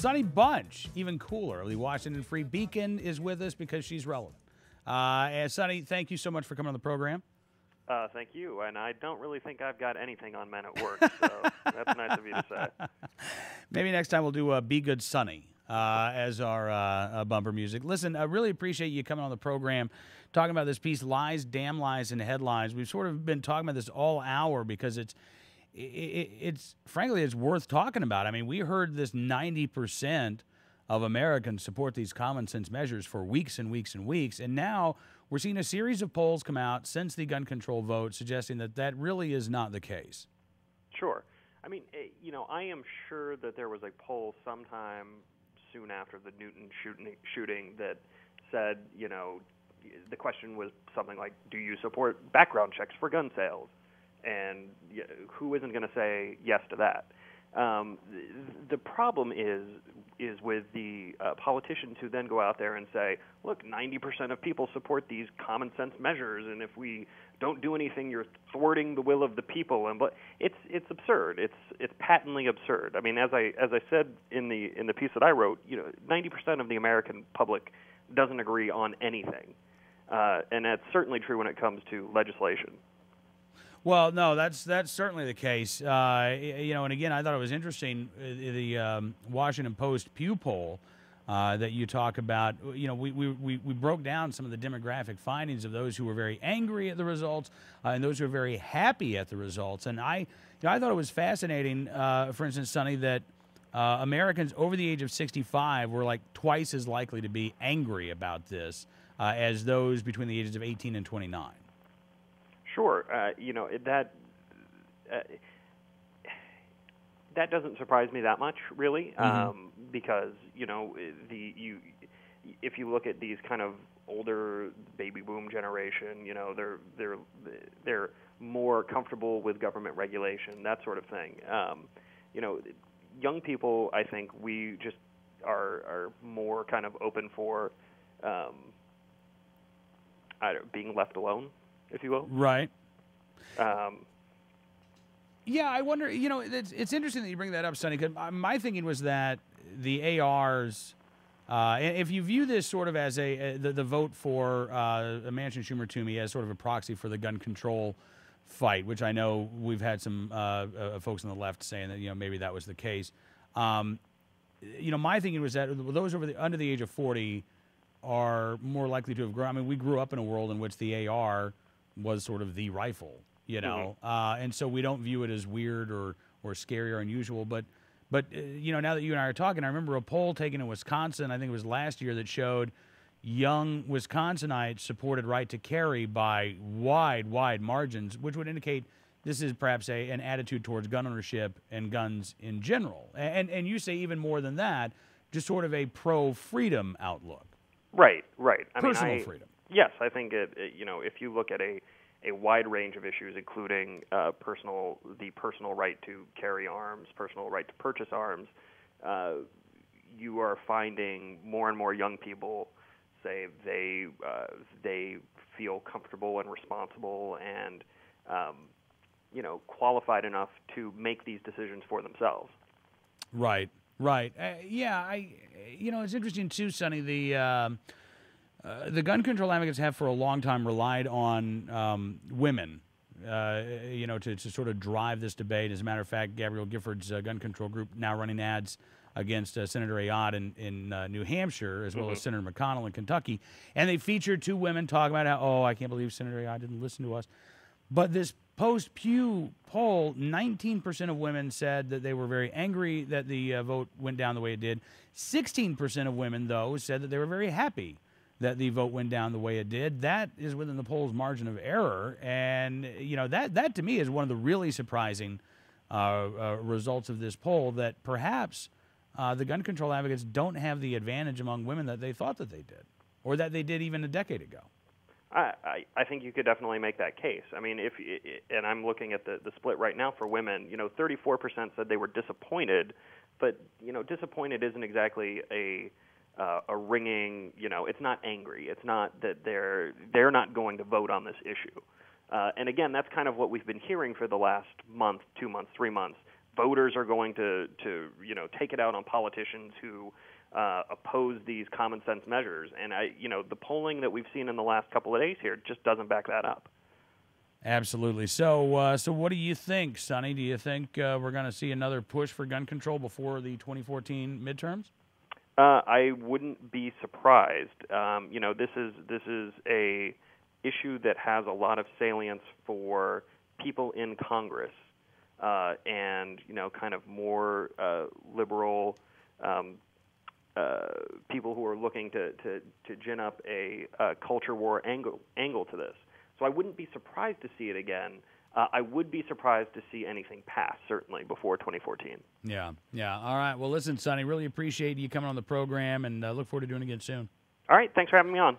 Sonny Bunch, even cooler. The Washington Free Beacon is with us because she's relevant. And Sonny, thank you so much for coming on the program. Thank you. And I don't really think I've got anything on men at work, so that's nice of you to say. Maybe next time we'll do Be Good Sonny as our bumper music. Listen, I really appreciate you coming on the program, talking about this piece, Lies, Damn Lies, and Headlines. We've sort of been talking about this all hour because it's frankly, it's worth talking about. I mean, we heard this 90% of Americans support these common sense measures for weeks and weeks and weeks, and now we're seeing a series of polls come out since the gun control vote suggesting that that really is not the case. Sure. I mean, I am sure that there was a poll sometime soon after the Newton shooting that said, the question was something like, do you support background checks for gun sales? And who isn't going to say yes to that? The problem is with the politicians who then go out there and say, look, 90% of people support these common sense measures, and if we don't do anything, you're thwarting the will of the people. And but it's absurd. It's patently absurd. I mean, as I said in the piece that I wrote, 90% of the American public doesn't agree on anything, and that's certainly true when it comes to legislation. Well, no, that's certainly the case. And again, I thought it was interesting, the Washington Post Pew poll that you talk about. We broke down some of the demographic findings of those who were very angry at the results and those who were very happy at the results. And I thought it was fascinating, for instance, Sonny, that Americans over the age of 65 were like twice as likely to be angry about this as those between the ages of 18 and 29. Sure, that doesn't surprise me that much, really, because if you look at these kind of older baby boom generation, they're more comfortable with government regulation, that sort of thing. Young people, I think we just are more kind of open for being left alone, if you will. Right. Yeah, I wonder, it's interesting that you bring that up, Sonny, because my thinking was that the ARs, and if you view this sort of as the vote for Manchin, Schumer, Toomey as sort of a proxy for the gun control fight, which I know we've had some folks on the left saying that, maybe that was the case. My thinking was that those under the age of 40 are more likely to have grown. I mean, we grew up in a world in which the AR was sort of the rifle, and so we don't view it as weird or scary or unusual. But now that you and I are talking, I remember a poll taken in Wisconsin, I think it was last year, that showed young Wisconsinites supported right to carry by wide margins, which would indicate this is perhaps an attitude towards gun ownership and guns in general. And you say even more than that, just sort of a pro-freedom outlook. Right. Personal freedom. Yes, I think if you look at a wide range of issues, including the personal right to carry arms, personal right to purchase arms, you are finding more and more young people say they feel comfortable and responsible and qualified enough to make these decisions for themselves. Right. It's interesting too, Sonny. The gun control advocates have for a long time relied on women, to sort of drive this debate. As a matter of fact, Gabrielle Gifford's gun control group now running ads against Senator Ayotte in New Hampshire, as well as Senator McConnell in Kentucky. And they featured two women talking about how, I can't believe Senator Ayotte didn't listen to us. But this Post-Pew poll, 19% of women said that they were very angry that the vote went down the way it did. 16% of women, though, said that they were very happy that the vote went down the way it did. That is within the poll's margin of error. And, that to me is one of the really surprising results of this poll, that perhaps the gun control advocates don't have the advantage among women that they thought that they did, or that they did even a decade ago. I think you could definitely make that case. I mean, and I'm looking at the split right now for women. 34% said they were disappointed, but disappointed isn't exactly a ringing. It's not angry. It's not that they're not going to vote on this issue. And again, that's kind of what we've been hearing for the last month, 2 months, 3 months. voters are going to take it out on politicians who oppose these common sense measures. And the polling that we've seen in the last couple of days here just doesn't back that up. Absolutely. So, so what do you think, Sonny? Do you think we're going to see another push for gun control before the 2014 midterms? I wouldn't be surprised. This is a issue that has a lot of salience for people in Congress and kind of more liberal people who are looking to gin up a culture war angle to this. So I wouldn't be surprised to see it again. I would be surprised to see anything pass, certainly, before 2014. Yeah. All right. Well, listen, Sonny, really appreciate you coming on the program, and look forward to doing it again soon. All right. Thanks for having me on.